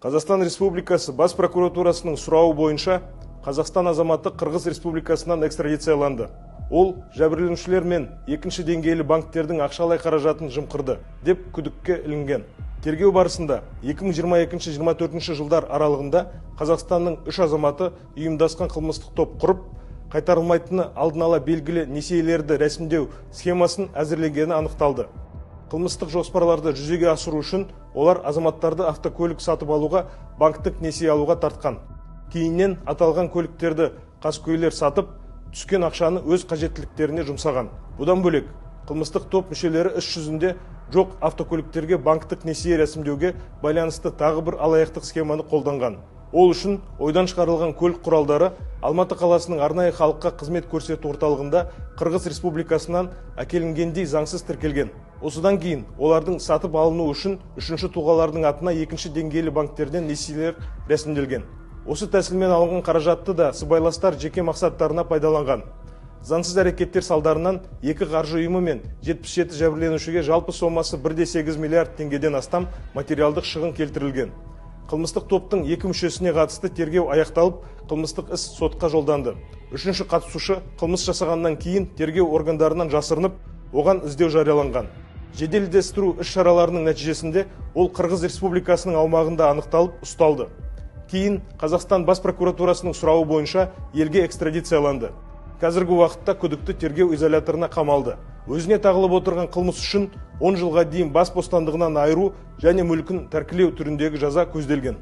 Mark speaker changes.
Speaker 1: Қазақстан Республикасы Бас прокуратурасының сұрауы бойынша Қазақстан азаматы Қырғыз Республикасынан экстрадицияланды. Ол жәбірленушілер мен екінші деңгейлі банктердің ақшалай қаражатын жымқырды деп күдікке ілінген. Тергеу барысында 2022-2024 жылдар аралығында Қазақстанның 3 азаматы ұйымдасқан қылмыстық топ құрып, қайтарылмайтыны алдын ала белгілі несиелерді рәсімдеу схемасын әзірлегені анықталды. Қылмыстық жоспарларды жүзеге асыру үшін олар азаматтарды автокөлік сатып алуға, банктік несие алуға тартқан. Кейіннен аталған көліктерді қаскөйлер сатып, түскен ақшаны өз қажеттіліктеріне жұмсаған. Бұдан бөлек, қылмыстық топ мүшелері іс жүзінде жоқ автокөліктерге банктік несие рәсімдеуге байланысты тағы бір алаяқтық схеманы қолданған. Ол үшін ойдан шығарылған көлік құралдары Алматы қаласының арнайы халыққа қызмет көрсету орталығында Қырғыз Республикасынан әкелінгендей заңсыз тіркелген. Осыдан кейін олардың сатып алыну үшін үшінші тұлғалардың атына екінші деңгейлі банктерден несиелер рәсімделген. Осы тәсілмен алынған қаражатты да сыбайластар жеке мақсаттарына пайдаланған. Заңсыз әрекеттер салдарынан екі қаржы ұйымы мен 77 жәбірленушіге жалпы сомасы 1,8 миллиард теңгеден астам материалдық шығын келтірілген. Қылмыстық топтың екі мүшесіне қатысты тергеу аяқталып, қылмыстық іс сотқа жолданды. Үшінші қатысушы қылмыс жасағаннан кейін тергеу органдарынан жасырынып, оған іздеу жарияланған. Жедел іздестіру іс-шараларының нәтижесінде ол Қырғыз Республикасының аумағында анықталып, ұсталды. Кейін Қазақстан Бас прокуратурасының сұрауы бойынша елге экстрадицияланды. Қазіргі уақытта күдікті тергеу изоляторына қамалды. Өзіне тағылып отырған қылмыс үшін 10 жылға дейін бас бостандығынан айыру және мүлкін тәркілеу түріндегі жаза көзделген.